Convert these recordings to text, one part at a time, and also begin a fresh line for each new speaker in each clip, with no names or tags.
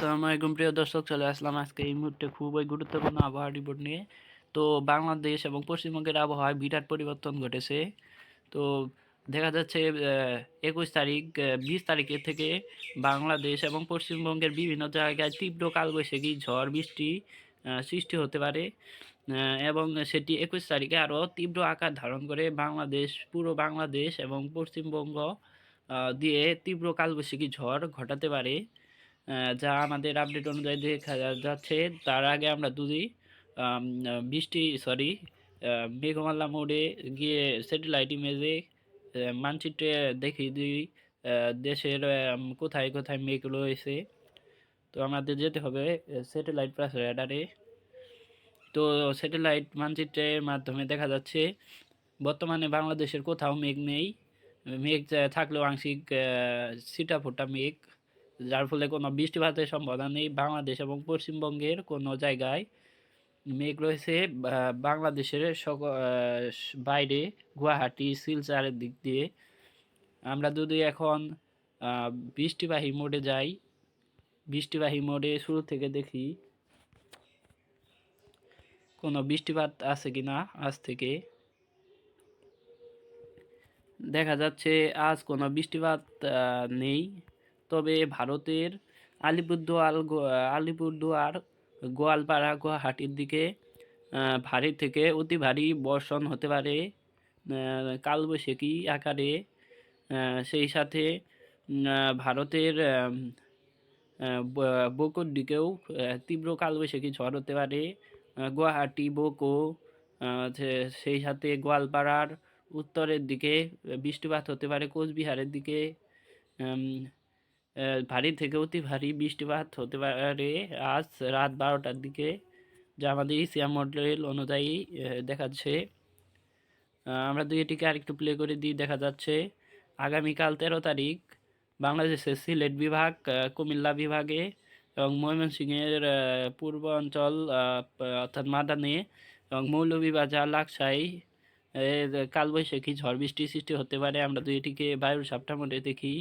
আসসালামু আলাইকুম প্রিয় দর্শক, চলে আসলাম আজকে এই মুহূর্তে খুবই গুরুত্বপূর্ণ আবহাওয়া রিপোর্ট নিয়ে। তো বাংলাদেশ এবং পশ্চিমবঙ্গের আবহাওয়ায় বিরাট পরিবর্তন ঘটেছে। তো দেখা যাচ্ছে 21 তারিখ 20 তারিখের থেকে বাংলাদেশ এবং পশ্চিমবঙ্গের বিভিন্ন জায়গায় তীব্র কালবৈশাখী ঝড় বৃষ্টি সৃষ্টি হতে পারে। এবং সেটি 21 তারিখে আরও তীব্র আকার ধারণ করে পুরো বাংলাদেশ এবং পশ্চিমবঙ্গ দিয়ে তীব্র কালবৈশাখী ঝড় ঘটাতে পারে। যা আমাদের আপডেট অনুযায়ী দেখা যাচ্ছে। তার আগে আমরা যদি মেঘমালা মোডে গিয়ে স্যাটেলাইট ইমেজে মানচিত্রে দেখিয়ে দিই দেশের কোথায় কোথায় মেঘ রয়েছে। তো আমাদের যেতে হবে স্যাটেলাইট প্লাস রেডারে। তো স্যাটেলাইট মানচিত্রের মাধ্যমে দেখা যাচ্ছে বর্তমানে বাংলাদেশের কোথাও মেঘ নেই। মেঘ থাকলেও আংশিক ছিটাফোঁটা মেঘ, যার ফলে কোনো বৃষ্টিপাতের সম্ভাবনা নেই। বাংলাদেশ এবং পশ্চিমবঙ্গের কোনো জায়গায় মেঘ রয়েছে। বাংলাদেশের বাইরে গুয়াহাটি শিলচরের দিক দিয়ে। আমরা যদি এখন বৃষ্টিবাহী মোডে যাই, বৃষ্টিবাহী মোডে শুরু থেকে দেখি কোনো বৃষ্টিপাত আছে কিনা। আজ থেকে দেখা যাচ্ছে আজ কোনো বৃষ্টিপাত নেই। তবে ভারতের আলিপুরদুয়ার, গোয়ালপাড়া, গুয়াহাটির দিকে ভারী থেকে অতি ভারী বর্ষণ হতে পারে কালবৈশাখী আকারে। সেই সাথে ভারতের বোকোর দিকেও তীব্র কালবৈশাখী ঝড় হতে পারে। গুয়াহাটি, বোকো, সেই সাথে গোয়ালপাড়ার উত্তরের দিকে বৃষ্টিপাত হতে পারে। কোচবিহারের দিকে ভারী থেকে অতি ভারী বৃষ্টিপাত হতে পারে আজ রাত 12টার দিকে, যা আমাদের ইসিয়া মডেল অনুযায়ী দেখাচ্ছে। আমরা দুই এটিকে আরেকটু প্লে করে দিই। দেখা যাচ্ছে আগামীকাল 13 তারিখ বাংলাদেশের সিলেট বিভাগ, কুমিল্লা বিভাগে এবং ময়মনসিংহের পূর্ব অঞ্চল অর্থাৎ মাদানে এবং মৌলভীবাজার, লাকসাই কালবৈশাখী ঝড় বৃষ্টি সৃষ্টি হতে পারে। আমরা দুই এটিকে বায়ুর সাপটা মোডে দেখি।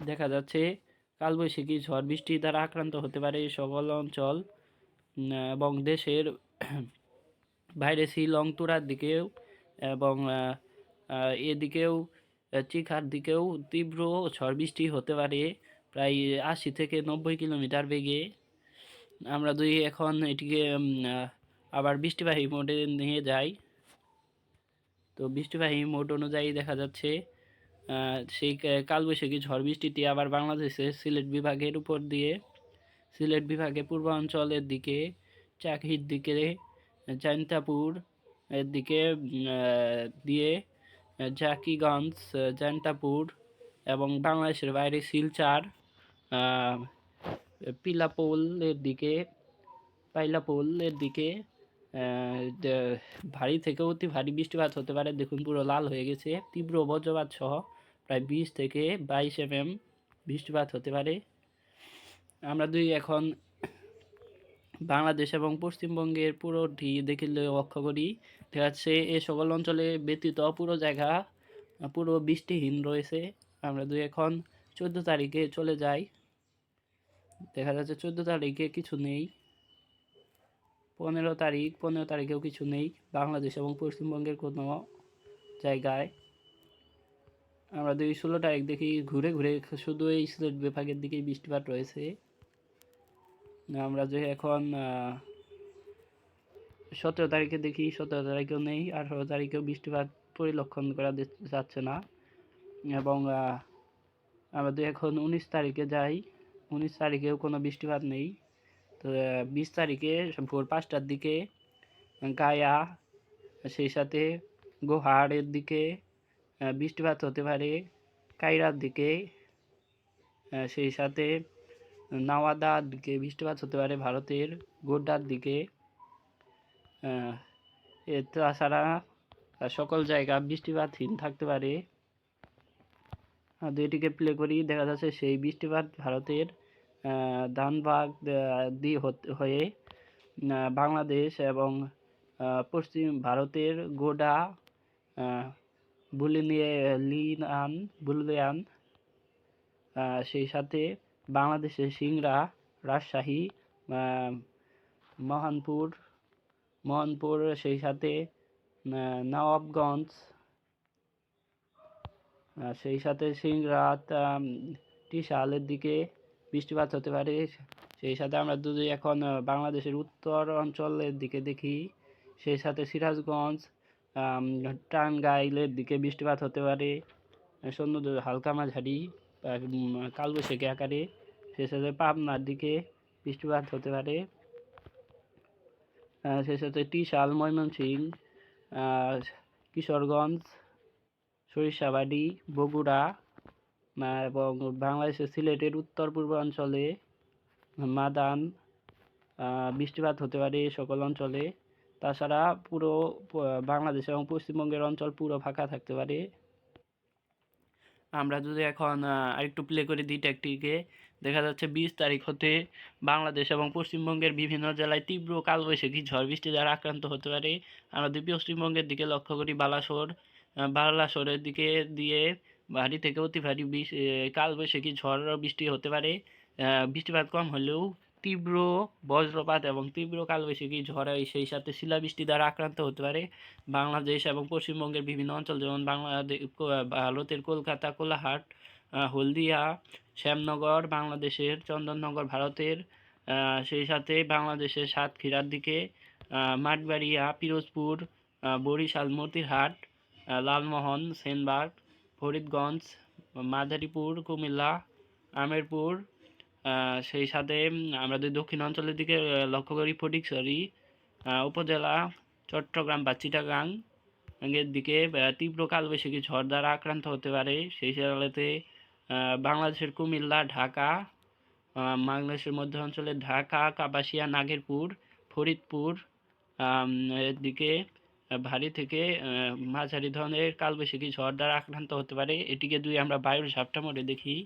দেখা যাচ্ছে কালবৈশাখী ঝড় বৃষ্টি দ্বারা আক্রান্ত হতে পারে সকল অঞ্চল এবং দেশের বাইরে শিলং, তুরার দিকেও এবং এদিকেও চিখার দিকেও তীব্র ঝড় বৃষ্টি হতে পারে প্রায় 80 থেকে 90 কিলোমিটার বেগে। আমরা যদি এখন এটিকে আবার বৃষ্টিবাহী মোডে নিয়ে যাই, তো বৃষ্টিবাহী মোড অনুযায়ী দেখা যাচ্ছে সেই কালবৈশাখী ঝড় বৃষ্টিটি আবার বাংলাদেশের সিলেট বিভাগের উপর দিয়ে, সিলেট বিভাগের পূর্বাঞ্চলের দিকে, চাকির দিকে, জয়ন্তাপুর এর দিকে দিয়ে জাকিগঞ্জ, জয়ন্তাপুর এবং বাংলাদেশের বাইরে শিলচর, পিলাপোলের দিকে, পাইলাপোলের দিকে ভারী থেকে অতি ভারী বৃষ্টিপাত হতে পারে। দেখুন পুরো লাল হয়ে গেছে। তীব্র বজ্রপাত সহ প্রায় 20 থেকে 22 mm বৃষ্টিপাত হতে পারে। আমরা যদি এখন বাংলাদেশ এবং পশ্চিমবঙ্গের পুরোটি দেখিলে লক্ষ্য করি, দেখা যাচ্ছে এ সকল অঞ্চলে ব্যতীত পুরো জায়গা পুরো বৃষ্টিহীন রয়েছে। আমরা যদি এখন 14 তারিখে চলে যাই, দেখা যাচ্ছে 14 তারিখে কিছু নেই। 15 তারিখেও কিছু নেই বাংলাদেশ এবং পশ্চিমবঙ্গের কোনো জায়গায়। আমরা যদি 16 তারিখ দেখি, ঘুরে ঘুরে শুধু এই সিলেট বিভাগের দিকেই বৃষ্টিপাত রয়েছে। আমরা যে এখন 17 তারিখে দেখি, 17 তারিখেও নেই, 18 তারিখেও বৃষ্টিপাত পরিলক্ষণ করা যাচ্ছে না। এবং আমরা যদি এখন 19 তারিখে যাই, 19 তারিখেও কোনো বৃষ্টিপাত নেই। তো 20 তারিখে ভোর 5টার দিকে গায়া, সেই সাথে গোহাড়ের দিকে বৃষ্টিপাত হতে পারে। কাইরার দিকে, সেই সাথে নাওয়াদার দিকে বৃষ্টিপাত হতে পারে। ভারতের গোড্ডার দিকে। তাছাড়া সকল জায়গা বৃষ্টিপাতহীন থাকতে পারে। দুইটিকে প্লে করি, দেখা যাচ্ছে সেই বৃষ্টিপাত ভারতের ধানবাদ দিয়ে হয়ে বাংলাদেশ এবং পশ্চিম ভারতের গোডা, বুলিয়ান সেই সাথে বাংলাদেশের সিংড়া, রাজশাহী, মহানপুর মোহনপুর, সেই সাথে নবাবগঞ্জ, সেই সাথে সিংড়া, ত্রিশালের দিকে বৃষ্টিপাত হতে পারে। সেই সাথে আমরা যদি এখন বাংলাদেশের উত্তর অঞ্চলের দিকে দেখি, সেই সাথে সিরাজগঞ্জ, টাঙ্গাইলের দিকে বৃষ্টিপাত হতে পারে, সন্ধ্যা হালকা মাঝারি কালবৈশাখী আকারে। সেই সাথে পাবনার দিকে বৃষ্টিপাত হতে পারে। সেই সাথে ত্রিশাল, ময়মনসিংহ, কিশোরগঞ্জ, সরিষাবাড়ি, বগুড়া এবং বাংলাদেশের সিলেটের উত্তর পূর্বাঞ্চলে মাদান বৃষ্টিপাত হতে পারে এই সকল অঞ্চলে। তাছাড়া পুরো বাংলাদেশ এবং পশ্চিমবঙ্গের অঞ্চল পুরো ফাঁকা থাকতে পারে। আমরা যদি এখন আরেকটু প্লে করে দিই ট্যাকটিকে, দেখা যাচ্ছে 20 তারিখ হতে বাংলাদেশ এবং পশ্চিমবঙ্গের বিভিন্ন জেলায় তীব্র কালবৈশাখী ঝড় বৃষ্টি দ্বারা আক্রান্ত হতে পারে। আমরা যদি পশ্চিমবঙ্গের দিকে লক্ষ্য করি, বালাসোরের দিকে দিয়ে ভারী থেকে অতি ভারী কালবৈশাখী ঝড় বৃষ্টি হতে পারে। বৃষ্টিপাত কম হলেও তীব্র বজ্রপাত এবং তীব্র কালবৈশাখী ঝড় সেই সাথে শিলাবৃষ্টি দ্বারা আক্রান্ত হতে পারে বাংলাদেশ এবং পশ্চিমবঙ্গের বিভিন্ন অঞ্চল, যেমন ভারতের কলকাতা, কোলাহাট, হলদিয়া, শ্যামনগর বাংলাদেশের, চন্দননগর ভারতের, সেই সাথে বাংলাদেশের সাতক্ষীরার দিকে, মাঠবাড়িয়া, পিরোজপুর, বরিশাল, মতিরহাট, লালমোহন, সেনবাগ, ফরিদগঞ্জ, মাদারীপুর, কুমিল্লা, আমেরপুর, সেই সাথে আমরা যদি দক্ষিণ অঞ্চলের দিকে লক্ষ্য করি, ফটিকছড়ি উপজেলা, চট্টগ্রাম বা চিটাগাং এর দিকে তীব্র কালবৈশাখী ঝড় দ্বারা আক্রান্ত হতে পারে। সেই সাথে বাংলাদেশের কুমিল্লা, ঢাকা, বাংলাদেশের মধ্য অঞ্চলের ঢাকা, কাপাসিয়া, নাগেরপুর, ফরিদপুর এর দিকে ভারী থেকে মাঝারি ধরনের কালবৈশাখী ঝড় দ্বারা আক্রান্ত হতে পারে। এটিকে যদি আমরা বায়ুর ঝাপটা মোডে দেখি,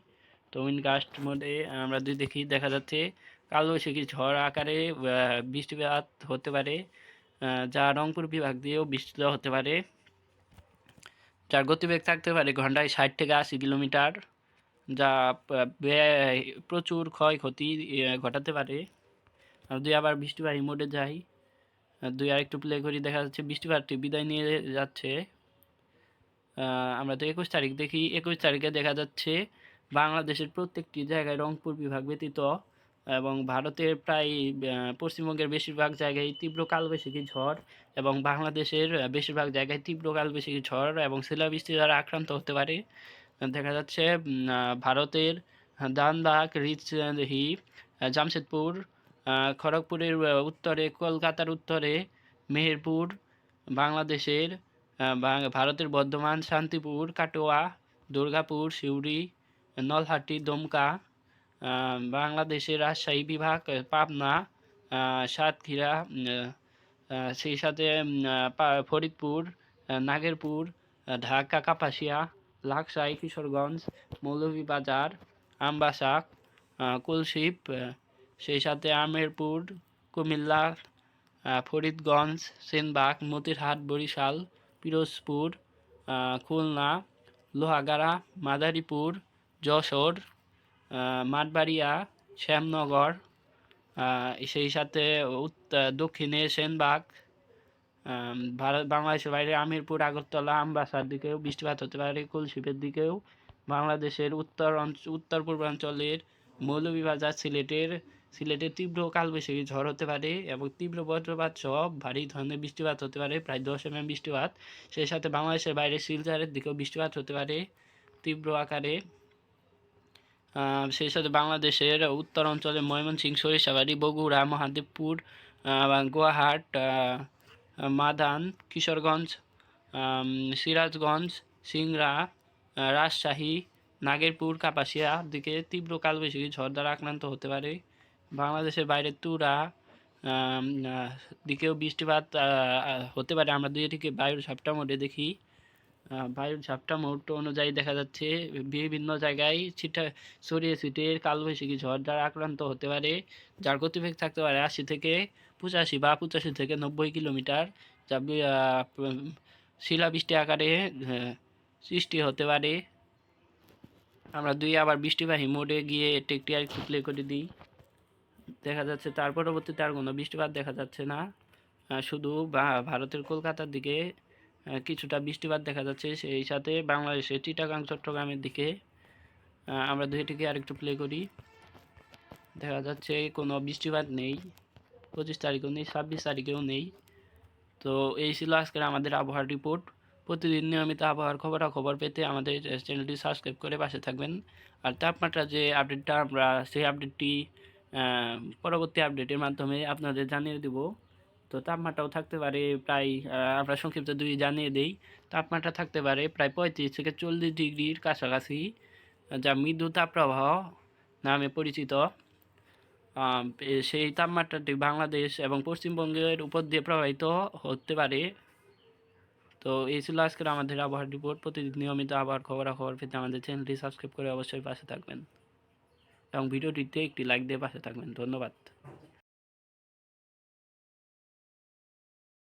তো উইনগাস্ট মোডে আমরা যদি দেখি, দেখা যাচ্ছে কালবৈশাখী ঝড় আকারে বৃষ্টিপাত হতে পারে, যা রংপুর বিভাগ দিয়েও বিস্তৃত হতে পারে, যার গতিবেগ থাকতে পারে ঘন্টায় 60 থেকে 80 কিলোমিটার, যা প্রচুর ক্ষয়ক্ষতি ঘটাতে পারে। যদি আবার বৃষ্টিবাহী মোডে যাই, আরেকটু প্লে করি, দেখা যাচ্ছে বৃষ্টিপাতটি বিদায় নিয়ে যাচ্ছে। আমরা তো 21 তারিখ দেখি, 21 তারিখে দেখা যাচ্ছে বাংলাদেশের প্রত্যেকটি জায়গায় রংপুর বিভাগ ব্যতীত এবং ভারতের প্রায় পশ্চিমবঙ্গের বেশিরভাগ জায়গায় তীব্র কালবৈশাখী ঝড় এবং বাংলাদেশের বেশিরভাগ জায়গায় তীব্র কালবৈশাখী ঝড় এবং শিলাবৃষ্টি দ্বারা আক্রান্ত হতে পারে। দেখা যাচ্ছে ভারতের ধানবাদ, রিচহি, জামশেদপুর, খড়গপুরের উত্তরে, কলকাতার উত্তরে মেহেরপুর, বাংলাদেশের ভারতের বর্ধমান, শান্তিপুর, কাটোয়া, দুর্গাপুর, সিউড়ি, নলহাটি, দুমকা, বাংলাদেশের রাজশাহী বিভাগ, পাবনা, সাতক্ষীরা, সেই সাথে ফরিদপুর, নাগেরপুর, ঢাকা, কাপাসিয়া, লাকসাই, কিশোরগঞ্জ, মৌলভীবাজার, আমবাসা, কুলশিপ, সেই সাথে আমেরপুর, কুমিল্লা, ফরিদগঞ্জ, সেনবাগ, মতিরহাট, বরিশাল, পিরোজপুর, খুলনা, লোহাগাড়া, মাদারীপুর, যশোর, মাঠবাড়িয়া, শ্যামনগর, সেই সাথে দক্ষিণে সেনবাগ, বাংলাদেশের বাইরে আমিরপুর, আগরতলা, আমবাসার দিকেও বৃষ্টিপাত হতে পারে, কুলশিপের দিকেও, বাংলাদেশের উত্তর পূর্বাঞ্চলের মৌলভীবাজার, সিলেটের তীব্র কালবৈশাখী ঝড় হতে পারে এবং তীব্র বজ্রপাত সহ ভারী ধরনের বৃষ্টিপাত হতে পারে, প্রায় 10 mm বৃষ্টিপাত। সেই সাথে বাংলাদেশের বাইরে শিলচরের দিকেও বৃষ্টিপাত হতে পারে তীব্র আকারে। সেই সাথে বাংলাদেশের উত্তর অঞ্চলে ময়মনসিংহ, সরিষাবাড়ি, বগুড়া, মহাদেবপুর, গোয়াহাট, মাদান, কিশোরগঞ্জ, সিরাজগঞ্জ, সিংড়া, রাজশাহী, নাগেরপুর, কাপাসিয়া দিকে তীব্র কালবৈশাখী ঝড় দ্বারা আক্রান্ত হতে পারে। বাংলাদেশের বাইরে তুরা দিকেও বৃষ্টিপাত হতে পারে। আমরা দুইটিকে বায়ুর ঝাপটা মোডে দেখি, বায়ুর ঝাপটা মোড অনুযায়ী দেখা যাচ্ছে বিভিন্ন জায়গায় ছড়িয়ে ছিটিয়ে কালবৈশাখী ঝড় দ্বারা আক্রান্ত হতে পারে, যার গতিবেগ থাকতে পারে 80 থেকে 85 বা 85 থেকে 90 কিলোমিটার, যা শিলাবৃষ্টি আকারে সৃষ্টি হতে পারে। আমরা আবার বৃষ্টিবাহী মোডে গিয়ে টেকটি আর একটু প্লে করে দিই। দেখা যাচ্ছে তার পরবর্তীতে আর কোনো বৃষ্টিপাত দেখা যাচ্ছে না। শুধু ভারতের কলকাতার দিকে কিছুটা বৃষ্টিপাত দেখা যাচ্ছে, সেই সাথে বাংলাদেশের চিটাগাং চট্টগ্রামের দিকে। আমরা দুইটিকে আরেকটু প্লে করি। দেখা যাচ্ছে কোনো বৃষ্টিপাত নেই, 25 তারিখেও নেই, 26 তারিখেও নেই। তো এই ছিল আজকের আমাদের আবহাওয়ার রিপোর্ট। প্রতিদিন নিয়মিত আবহাওয়ার খবরাখবর পেতে আমাদের চ্যানেলটি সাবস্ক্রাইব করে পাশে থাকবেন। আর তাপমাত্রা যে আপডেটটা আমরা সেই আপডেটটি পরবর্তী আপডেটের মাধ্যমে আপনাদের জানিয়ে দেব। তো তাপমাত্রাও থাকতে পারে প্রায়, আমরা সংক্ষিপ্ত জানিয়ে দেই। তাপমাত্রা থাকতে পারে প্রায় 35 থেকে 40 ডিগ্রির কাছাকাছি, যা মৃদু তাপপ্রবাহ নামে পরিচিত। সেই তাপমাত্রাটি বাংলাদেশ এবং পশ্চিমবঙ্গের উপর দিয়ে প্রবাহিত হতে পারে। তো এই ছিল আজকের আমাদের আবহাওয়ার রিপোর্ট। প্রতিদিন নিয়মিত আবহাওয়ার খবরাখবর পেতে আমাদের চ্যানেলটি সাবস্ক্রাইব করে অবশ্যই পাশে থাকবেন এবং ভিডিওটিতে একটি লাইক দিয়ে পাশে থাকবেন। ধন্যবাদ।